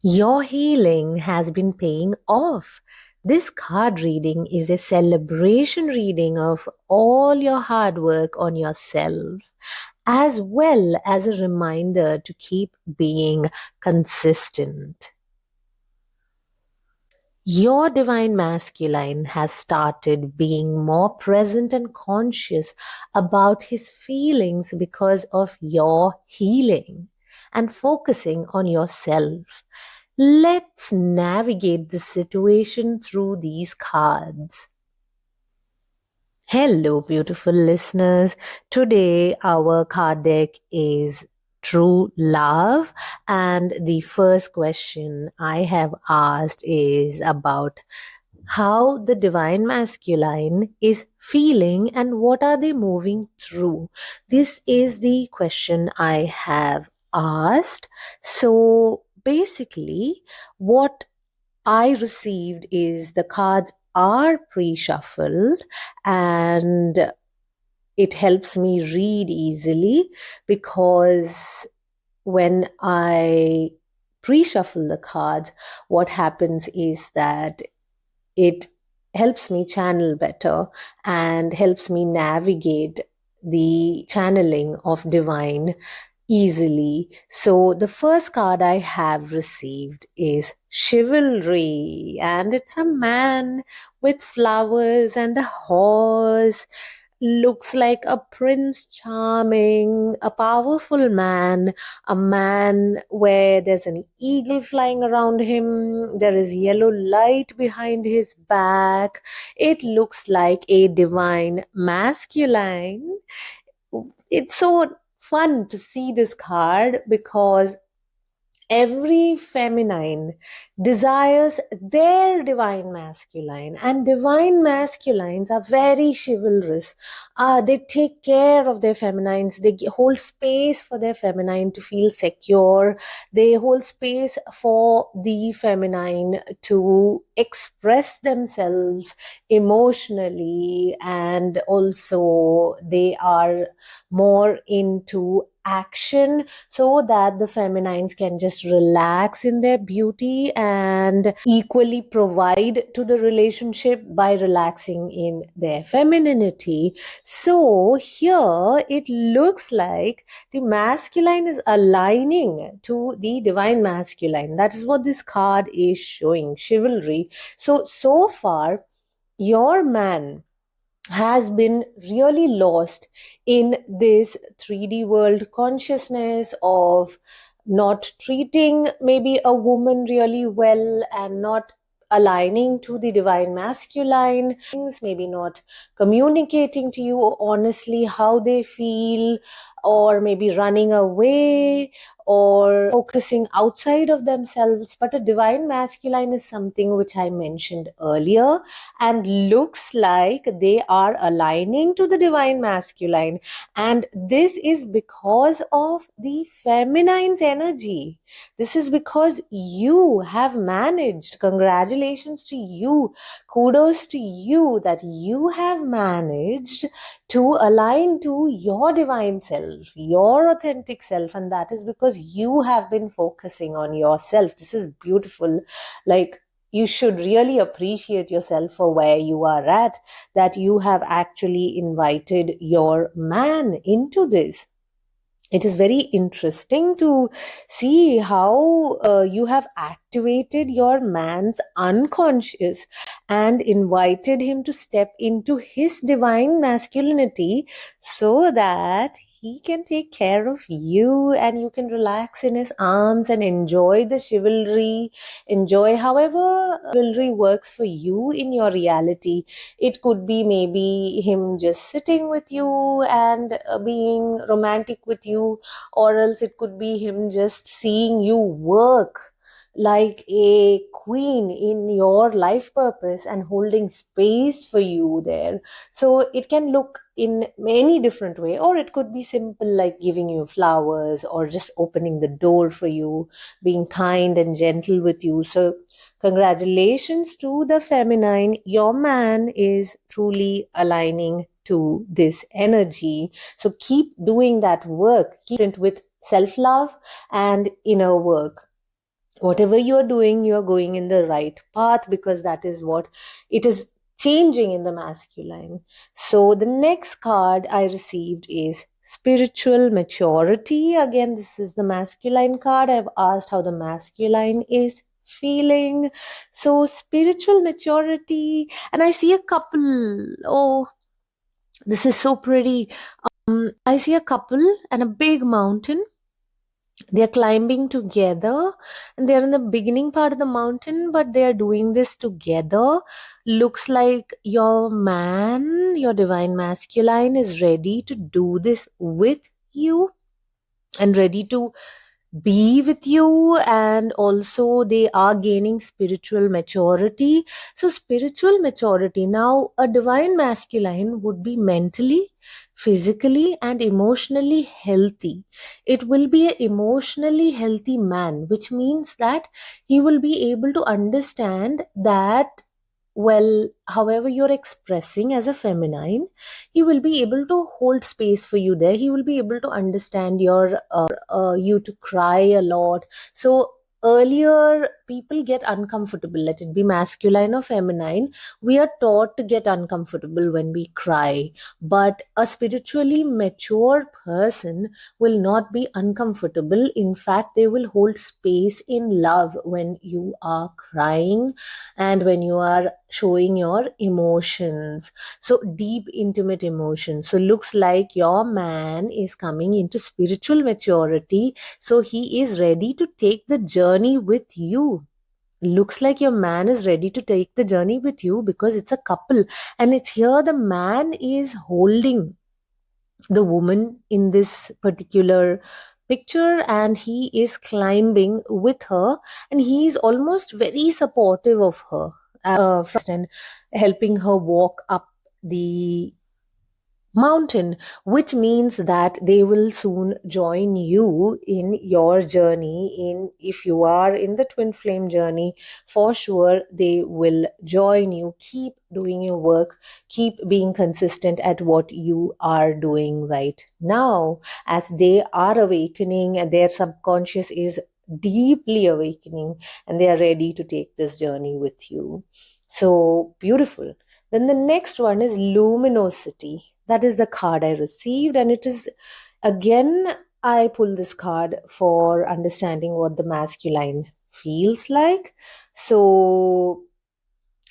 Your healing has been paying off. This card reading is a celebration reading of all your hard work on yourself, as well as a reminder to keep being consistent. Your divine masculine has started being more present and conscious about his feelings because of your healing and focusing on yourself. Let's navigate the situation through these cards. Hello, beautiful listeners. Today, our card deck is True Love, and the first question I have asked is about how the divine masculine is feeling and what are they moving through. This is the question I have asked. So basically, what I received is the cards are pre-shuffled, and it helps me read easily because when I pre-shuffle the cards, what happens is that it helps me channel better and helps me navigate the channeling of divine easily. So, the first card I have received is Chivalry, and it's a man with flowers and a horse. Looks like a prince charming, a powerful man, a man where there's an eagle flying around him, there is yellow light behind his back. It looks like a divine masculine. It's so fun to see this card because every feminine desires their divine masculine, and divine masculines are very chivalrous. They take care of their feminines, they hold space for their feminine to feel secure, they hold space for the feminine to express themselves emotionally, and also they are more into action so that the feminines can just relax in their beauty and equally provide to the relationship by relaxing in their femininity. So here it looks like the masculine is aligning to the divine masculine. That is what this card is showing, chivalry. So far, your man has been really lost in this 3D world consciousness of not treating maybe a woman really well and not aligning to the divine masculine things, maybe not communicating to you honestly how they feel, or maybe running away or focusing outside of themselves. But a divine masculine is something which I mentioned earlier, and looks like they are aligning to the divine masculine. And this is because of the feminine's energy. This is because you have managed. Congratulations to you. Kudos to you that you have managed to align to your divine self, your authentic self. And that is because you have been focusing on yourself. This is beautiful. Like, you should really appreciate yourself for where you are at, that you have actually invited your man into this. It is very interesting to see how you have activated your man's unconscious and invited him to step into his divine masculinity so that he can take care of you and you can relax in his arms and enjoy the chivalry, enjoy however chivalry works for you in your reality. It could be maybe him just sitting with you and being romantic with you, or else it could be him just seeing you work like a queen in your life purpose and holding space for you there. So it can look in many different way, or it could be simple like giving you flowers or just opening the door for you, being kind and gentle with you. So congratulations to the feminine. Your man is truly aligning to this energy. So keep doing that work. Keep it with self love and inner work. Whatever you're doing, you're going in the right path, because that is what it is changing in the masculine. So the next card I received is spiritual maturity. Again, this is the masculine card. I've asked how the masculine is feeling. So spiritual maturity, and I see a couple. Oh, this is so pretty. I see a couple and a big mountain. They're climbing together, and they're in the beginning part of the mountain, but they are doing this together. Looks like your man, your divine masculine, is ready to do this with you and ready to be with you, and also they are gaining spiritual maturity. So spiritual maturity, now a divine masculine would be mentally, physically and emotionally healthy. It will be an emotionally healthy man, which means that he will be able to understand that, well, however you're expressing as a feminine, he will be able to hold space for you there. He will be able to understand your you to cry a lot. So earlier people get uncomfortable, let it be masculine or feminine. We are taught to get uncomfortable when we cry, but a spiritually mature person will not be uncomfortable. In fact, they will hold space in love when you are crying and when you are showing your emotions, so deep intimate emotions. So looks like your man is coming into spiritual maturity, so he is ready to take the journey with you. Looks like your man is ready to take the journey with you, because it's a couple, and it's here the man is holding the woman in this particular picture, and he is climbing with her, and he is almost very supportive of her, and helping her walk up the mountain, which means that they will soon join you in your journey. In if you are in the twin flame journey, for sure they will join you. Keep doing your work, keep being consistent at what you are doing right now, as they are awakening and their subconscious is deeply awakening, and they are ready to take this journey with you. So beautiful. Then the next one is luminosity. That is the card I received, and it is again, I pull this card for understanding what the masculine feels like. So,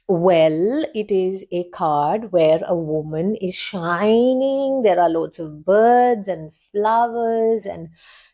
well, it is a card where a woman is shining. There are lots of birds and flowers and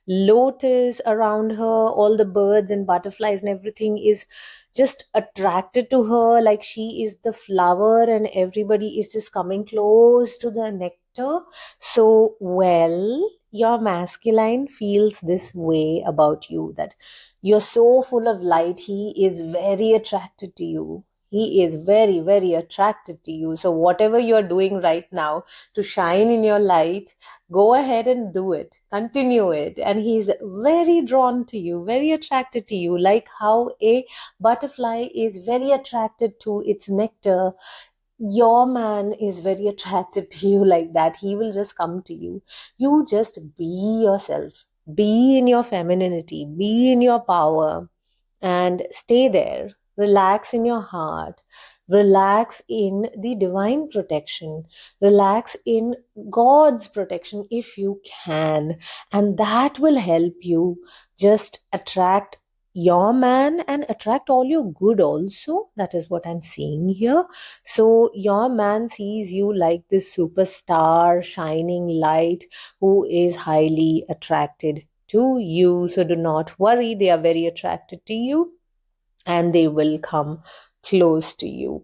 lotus around her. All the birds and butterflies and everything is just attracted to her, like she is the flower, and everybody is just coming close to the nectar. So, well, your masculine feels this way about you, that you're so full of light. He is very attracted to you. He is very, very attracted to you. So, whatever you're doing right now to shine in your light, go ahead and do it. Continue it. And he's very drawn to you, very attracted to you, like how a butterfly is very attracted to its nectar. Your man is very attracted to you like that. He will just come to you. You just be yourself, be in your femininity, be in your power, and stay there. Relax in your heart. Relax in the divine protection. Relax in God's protection if you can. And that will help you just attract your man and attract all your good also. That is what I'm seeing here. So your man sees you like this superstar, shining light, who is highly attracted to you. So do not worry, they are very attracted to you and they will come close to you.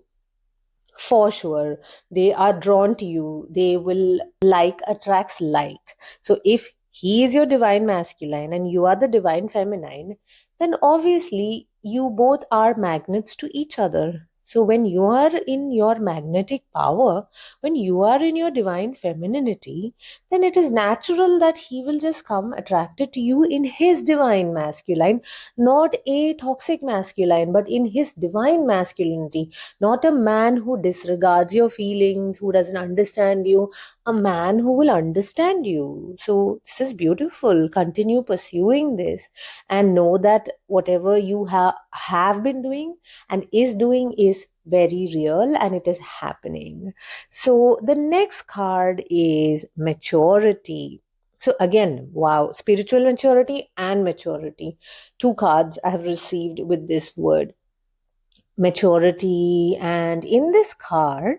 For sure, they are drawn to you. They will like attracts like. So if he is your divine masculine and you are the divine feminine, then obviously you both are magnets to each other. So when you are in your magnetic power, when you are in your divine femininity, then it is natural that he will just come attracted to you in his divine masculine, not a toxic masculine, but in his divine masculinity, not a man who disregards your feelings, who doesn't understand you, a man who will understand you. So this is beautiful. Continue pursuing this and know that whatever you have been doing and is doing is very real and it is happening. So the next card is maturity. So again, wow, spiritual maturity and maturity. Two cards I have received with this word maturity. And in this card,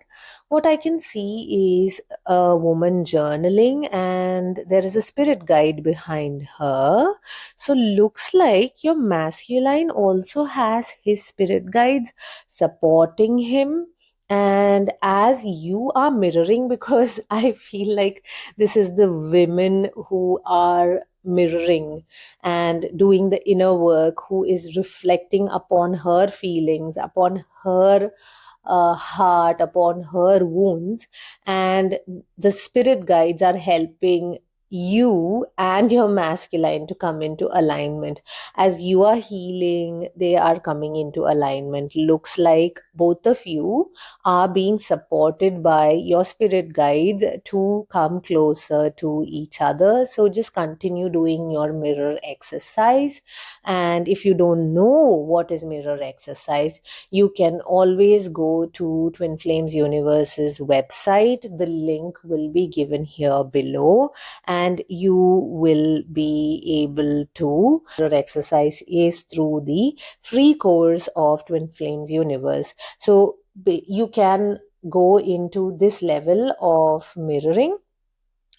what I can see is a woman journaling, and there is a spirit guide behind her. So looks like your masculine also has his spirit guides supporting him. And as you are mirroring, because I feel like this is the women who are mirroring and doing the inner work, who is reflecting upon her feelings, upon her heart, upon her wounds, and the spirit guides are helping you and your masculine to come into alignment. As you are healing, they are coming into alignment. Looks like both of you are being supported by your spirit guides to come closer to each other. So just continue doing your mirror exercise. And if you don't know what is mirror exercise, you can always go to Twin Flames Universe's website. The link will be given here below, and you will be able to. Mirror exercise is through the free course of Twin Flames Universe. So you can go into this level of mirroring,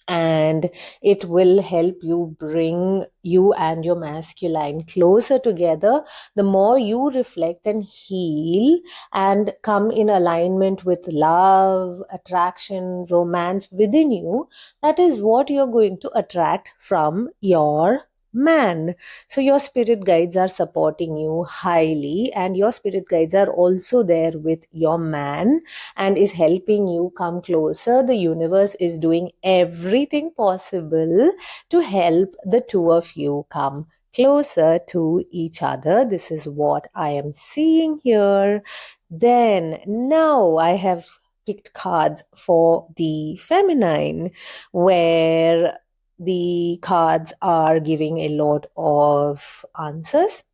and it will help you bring you and your masculine closer together. The more you reflect and heal and come in alignment with love, attraction, romance within you, that is what you're going to attract from your man. So your spirit guides are supporting you highly, and your spirit guides are also there with your man and is helping you come closer. The universe is doing everything possible to help the two of you come closer to each other. This is what I am seeing here. Then now I have picked cards for the feminine, where the cards are giving a lot of answers.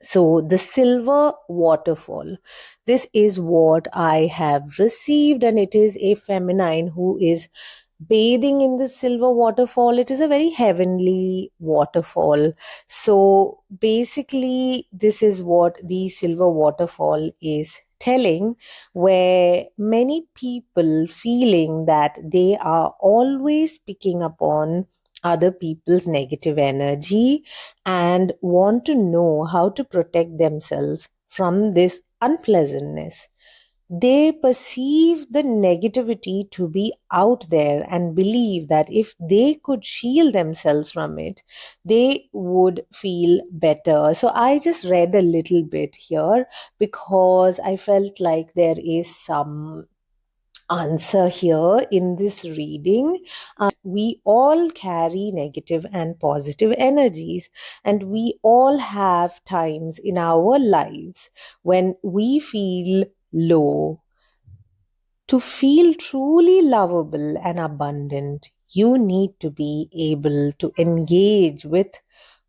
So, the silver waterfall. This is what I have received, and it is a feminine who is bathing in the silver waterfall. It is a very heavenly waterfall. So, basically, this is what the silver waterfall is telling, where many people feeling that they are always picking upon other people's negative energy and want to know how to protect themselves from this unpleasantness. They perceive the negativity to be out there and believe that if they could shield themselves from it, they would feel better. So I just read a little bit here because I felt like there is some answer here in this reading. We all carry negative and positive energies, and we all have times in our lives when we feel low. To feel truly lovable and abundant, you need to be able to engage with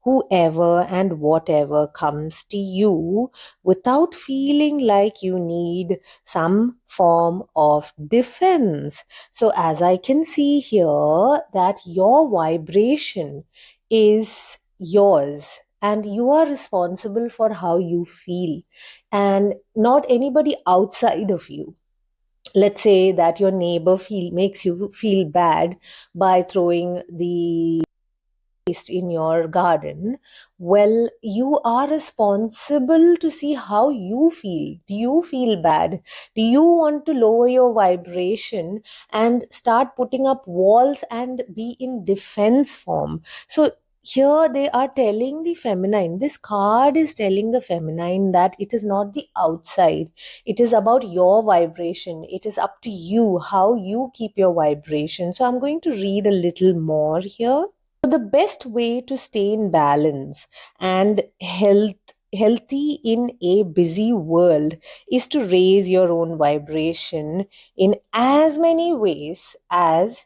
whoever and whatever comes to you without feeling like you need some form of defense. So, as I can see here, that your vibration is yours and you are responsible for how you feel, and not anybody outside of you. Let's say that your neighbor makes you feel bad by throwing the waste in your garden. Well, you are responsible to see how you feel. Do you feel bad? Do you want to lower your vibration and start putting up walls and be in defense form? So here they are telling the feminine, this card is telling the feminine that it is not the outside, it is about your vibration. It is up to you how you keep your vibration. So I'm going to read a little more here. So the best way to stay in balance and healthy in a busy world is to raise your own vibration in as many ways as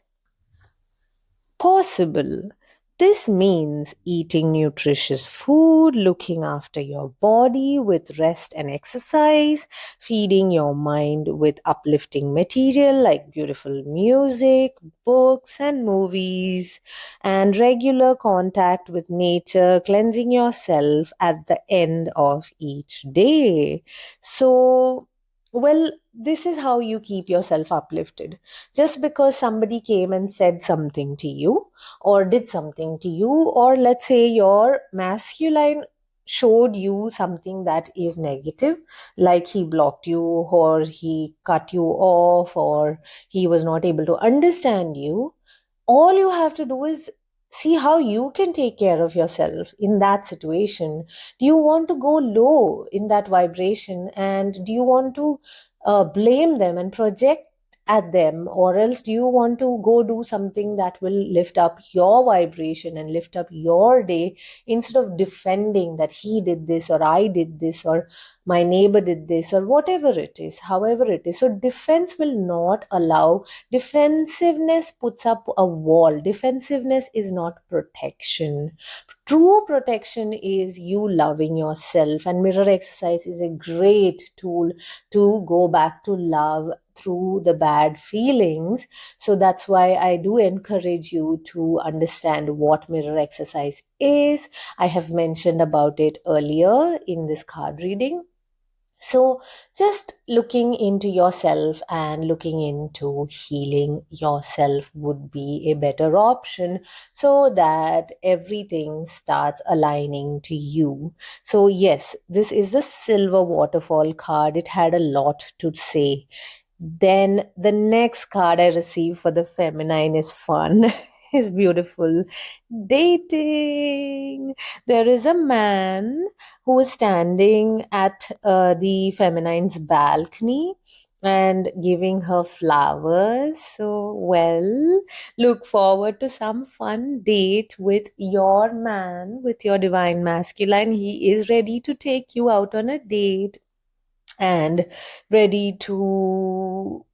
possible. This means eating nutritious food, looking after your body with rest and exercise, feeding your mind with uplifting material like beautiful music, books, and movies, and regular contact with nature, cleansing yourself at the end of each day. So, well, this is how you keep yourself uplifted. Just because somebody came and said something to you or did something to you, or let's say your masculine showed you something that is negative, like he blocked you or he cut you off or he was not able to understand you, all you have to do is see how you can take care of yourself in that situation. Do you want to go low in that vibration, and do you want to blame them and project at them, or else do you want to go do something that will lift up your vibration and lift up your day, instead of defending that he did this or I did this or my neighbor did this or whatever it is, however it is. So defense will not allow. Defensiveness puts up a wall. Defensiveness is not protection. True protection is you loving yourself, and mirror exercise is a great tool to go back to love through the bad feelings. So that's why I do encourage you to understand what mirror exercise is. I have mentioned about it earlier in this card reading. So, just looking into yourself and looking into healing yourself would be a better option, so that everything starts aligning to you. So, yes, this is the Silver Waterfall card. It had a lot to say. Then the next card I received for the feminine is fun. Is beautiful. Dating. There is a man who is standing at the feminine's balcony and giving her flowers. So, well, look forward to some fun date with your man, with your divine masculine. He is ready to take you out on a date and ready to,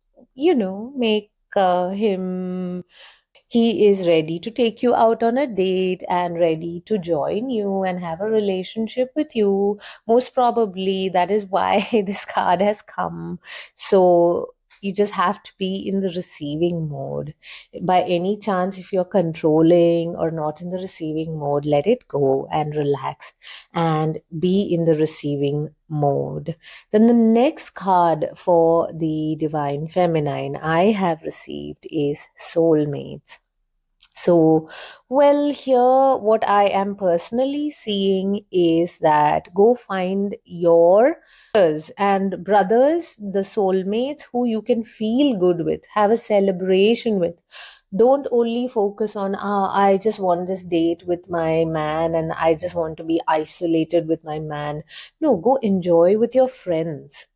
make him he is ready to take you out on a date and ready to join you and have a relationship with you. Most probably, that is why this card has come. So, you just have to be in the receiving mode. By any chance, if you're controlling or not in the receiving mode, let it go and relax and be in the receiving mode. Then the next card for the divine feminine I have received is soulmates. So, well, here what I am personally seeing is that go find your and brothers, the soulmates who you can feel good with, have a celebration with. Don't only focus on, I just want this date with my man and I just want to be isolated with my man. No, go enjoy with your friends.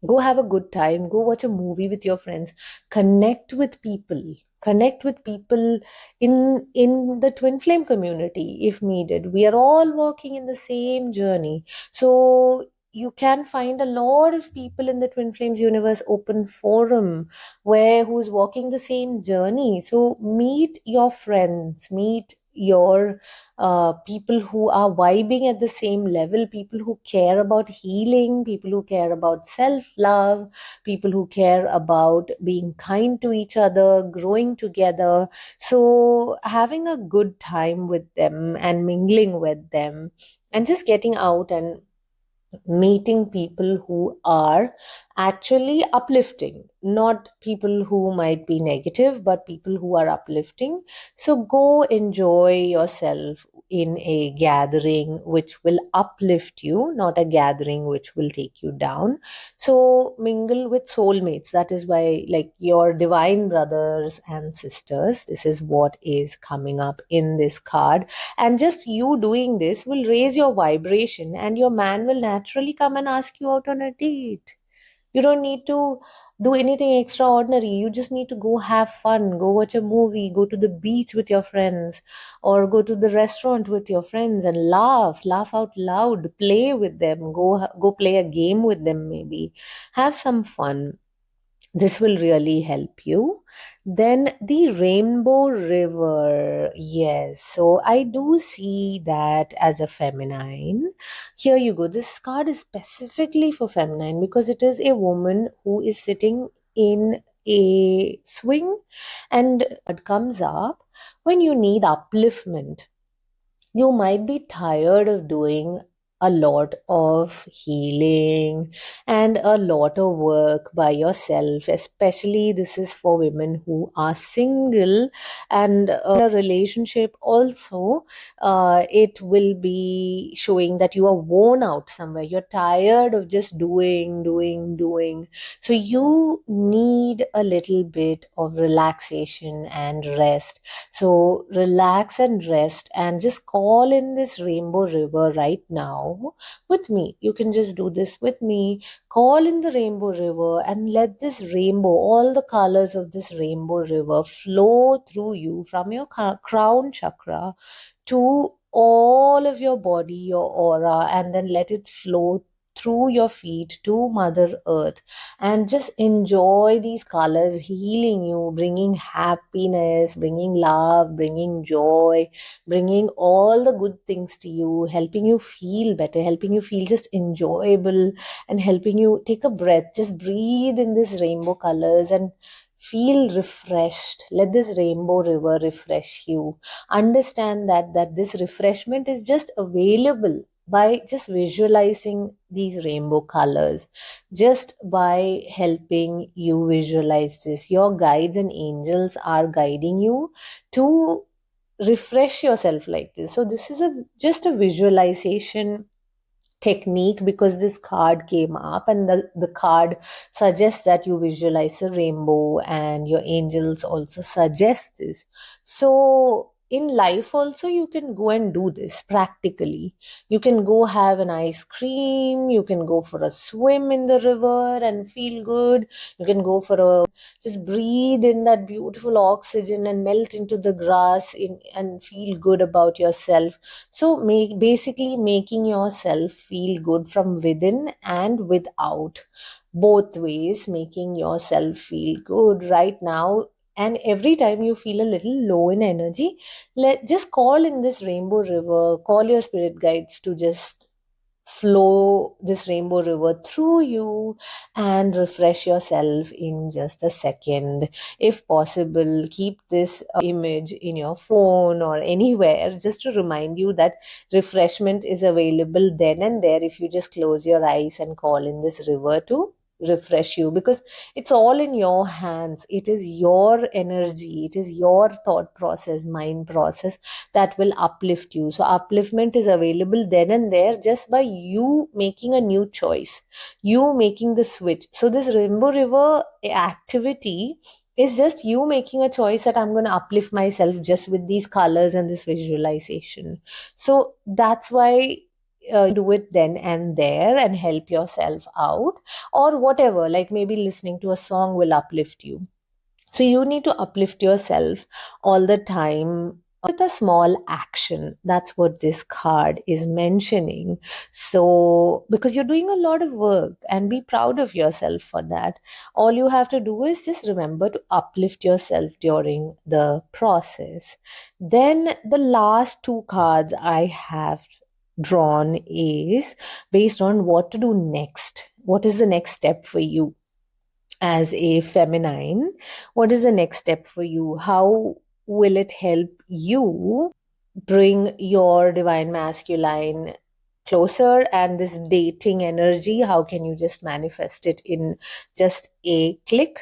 Go have a good time. Go watch a movie with your friends. Connect with people. Connect with people in the twin flame community if needed. We are all walking in the same journey. So you can find a lot of people in the twin flames universe open forum where who's walking the same journey. So meet your friends, meet your people who are vibing at the same level, people who care about healing, people who care about self love, people who care about being kind to each other, growing together. So having a good time with them and mingling with them and just getting out and meeting people who are actually uplifting, not people who might be negative, but people who are uplifting. So go enjoy yourself in a gathering which will uplift you, not a gathering which will take you down. So mingle with soulmates. That is why, like your divine brothers and sisters, this is what is coming up in this card. And just you doing this will raise your vibration, and your man will naturally come and ask you out on a date. You don't need to do anything extraordinary. You just need to go have fun, go watch a movie, go to the beach with your friends, or go to the restaurant with your friends and laugh out loud, play with them, go play a game with them maybe. Have some fun. This will really help you. Then the Rainbow River. Yes, so I do see that as a feminine. Here you go. This card is specifically for feminine because it is a woman who is sitting in a swing, and it comes up when you need upliftment. You might be tired of doing a lot of healing and a lot of work by yourself. Especially this is for women who are single and in a relationship also. It will be showing that you are worn out somewhere. You're tired of just doing. So you need a little bit of relaxation and rest. So relax and rest and just call in this rainbow river right now with me. You can just do this with me. Call in the rainbow river and let this rainbow, all the colors of this rainbow river flow through you from your crown chakra to all of your body, your aura, and then let it flow through your feet to Mother Earth. And just enjoy these colors healing you, bringing happiness, bringing love, bringing joy, bringing all the good things to you, helping you feel better, helping you feel just enjoyable, and helping you take a breath. Just breathe in this rainbow colors and feel refreshed. Let this rainbow river refresh you. Understand that this refreshment is just available by just visualizing these rainbow colors, just by helping you visualize this. Your guides and angels are guiding you to refresh yourself like this. So this is a just a visualization technique because this card came up, and the card suggests that you visualize a rainbow, and your angels also suggest this. So in life also you can go and do this practically. You can go have an ice cream, you can go for a swim in the river and feel good. You can go for a just breathe in that beautiful oxygen and melt into the grass and feel good about yourself. So basically making yourself feel good from within and without, both ways, making yourself feel good right now. And every time you feel a little low in energy, let just call in this rainbow river, call your spirit guides to just flow this rainbow river through you and refresh yourself in just a second. If possible, keep this image in your phone or anywhere just to remind you that refreshment is available then and there if you just close your eyes and call in this river to refresh you, because it's all in your hands. It is your energy, it is your thought process, mind process that will uplift you. So upliftment is available then and there just by you making a new choice, you making the switch. So this rainbow river activity is just you making a choice that I'm going to uplift myself just with these colors and this visualization. So that's why do it then and there and help yourself out, or whatever, like maybe listening to a song will uplift you. So you need to uplift yourself all the time with a small action. That's what this card is mentioning. So, because you're doing a lot of work, and be proud of yourself for that. All you have to do is just remember to uplift yourself during the process. Then the last two cards I have drawn is based on what to do next. What is the next step for you? As a feminine, what is the next step for you? How will it help you bring your divine masculine closer, and this dating energy, how can you just manifest it in just a click?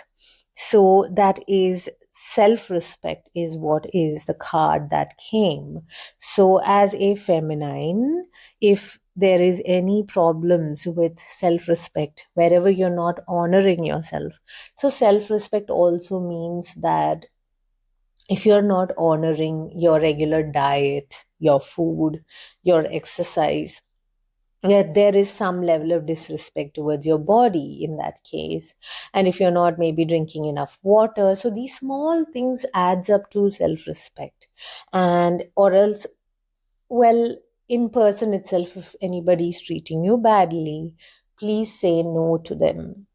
So that is self-respect is what is the card that came. So as a feminine, if there is any problems with self-respect, wherever you're not honoring yourself, so self-respect also means that if you're not honoring your regular diet, your food, your exercise, yeah, there is some level of disrespect towards your body in that case. And if you're not maybe drinking enough water, so these small things adds up to self-respect. And or else, well, in person itself, if anybody is treating you badly, please say no to them.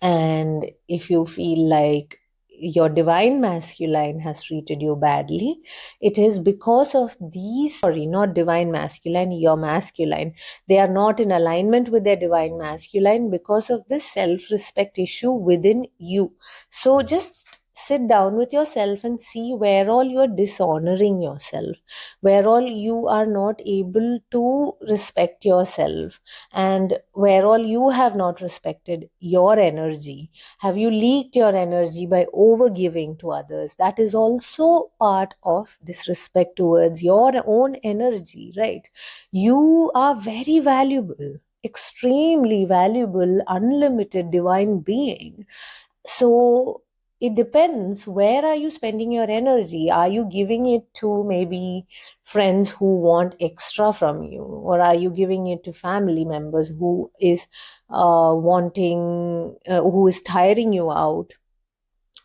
And if you feel like your divine masculine has treated you badly, it is because of these, sorry, not divine masculine, your masculine. They are not in alignment with their divine masculine because of this self respect issue within you. So just sit down with yourself and see where all you're dishonoring yourself, where all you are not able to respect yourself, and where all you have not respected your energy. Have you leaked your energy by overgiving to others? That is also part of disrespect towards your own energy, right? You are very valuable, extremely valuable, unlimited divine being. So it depends, where are you spending your energy? Are you giving it to maybe friends who want extra from you, or are you giving it to family members who is who is tiring you out?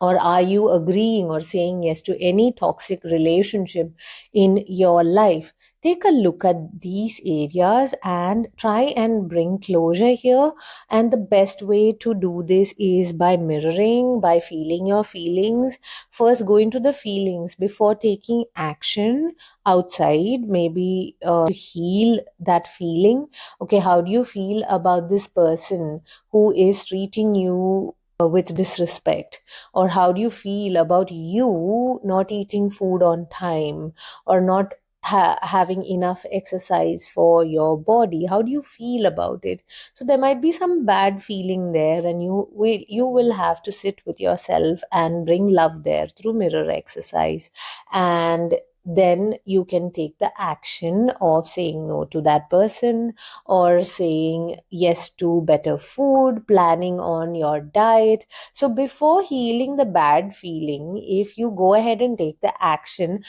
Or are you agreeing or saying yes to any toxic relationship in your life? Take a look at these areas and try and bring closure here. And the best way to do this is by mirroring, by feeling your feelings. First, go into the feelings before taking action outside, maybe to heal that feeling. Okay, how do you feel about this person who is treating you with disrespect? Or how do you feel about you not eating food on time, or not having enough exercise for your body? How do you feel about it? So there might be some bad feeling there, and you will have to sit with yourself and bring love there through mirror exercise. And then you can take the action of saying no to that person, or saying yes to better food, planning on your diet. So before healing the bad feeling, if you go ahead and take the action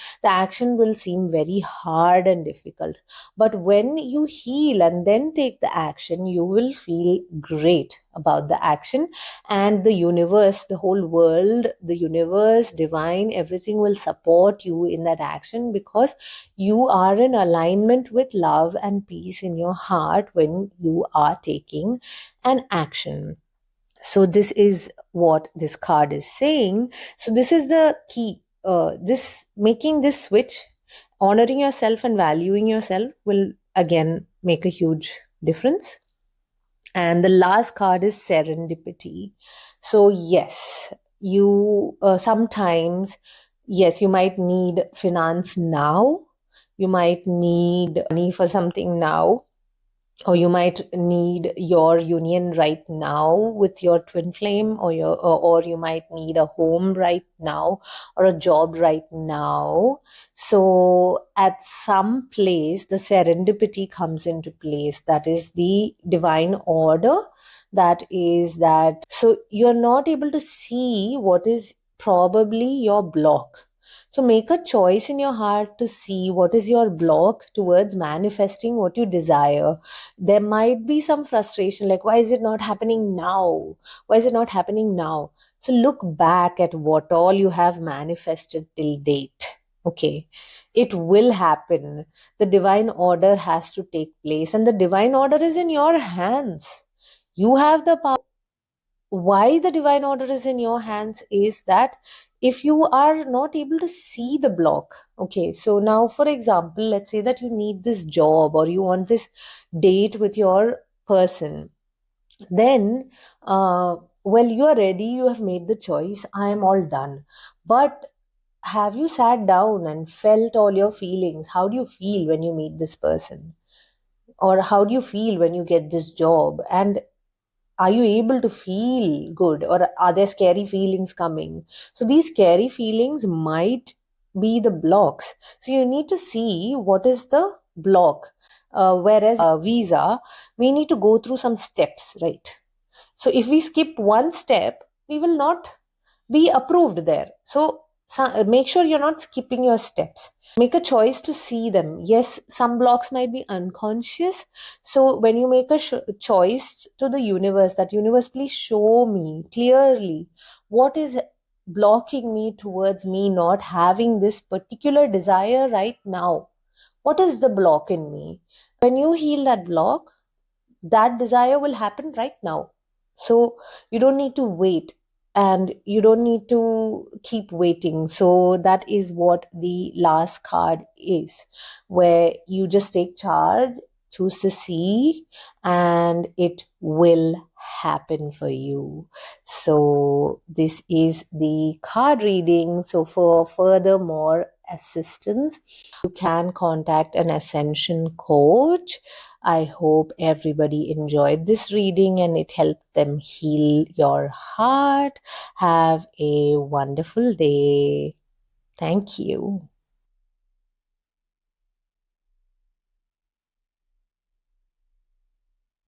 will seem very hard and difficult. But when you heal and then take the action, you will feel great about the action. And the universe, the whole world, the universe, divine, everything will support you in that action, because you are in alignment with love and peace in your heart when you are taking an action. So this is what this card is saying. So this is the key. This making this switch, honoring yourself and valuing yourself, will again make a huge difference. And the last card is serendipity. So yes, you sometimes, yes, you might need finance now. You might need money for something now, or you might need your union right now with your twin flame, or you might need a home right now, or a job right now. So at some place the serendipity comes into place, that is the divine order. That is that, so you're not able to see what is probably your block. So make a choice in your heart to see what is your block towards manifesting what you desire. There might be some frustration, like, why is it not happening now? Why is it not happening now? So look back at what all you have manifested till date. Okay, it will happen. The divine order has to take place, and the divine order is in your hands. You have the power. Why the divine order is in your hands is that if you are not able to see the block, okay, so now for example, let's say that you need this job, or you want this date with your person, then well, you are ready, you have made the choice, I am all done. But have you sat down and felt all your feelings? How do you feel when you meet this person? Or how do you feel when you get this job? And are you able to feel good, or are there scary feelings coming? So these scary feelings might be the blocks. So you need to see what is the block. Whereas visa, we need to go through some steps, right? So if we skip one step, we will not be approved there. So make sure you're not skipping your steps. Make a choice to see them. Yes, some blocks might be unconscious. So when you make a choice to the universe, that universe, please show me clearly what is blocking me towards me not having this particular desire right now. What is the block in me? When you heal that block, that desire will happen right now. So you don't need to wait, and you don't need to keep waiting. So that is what the last card is, where you just take charge, choose to see, and it will happen for you. So this is the card reading. So for further more assistance, you can contact an ascension coach. I hope everybody enjoyed this reading and it helped them heal your heart. Have a wonderful day. Thank you.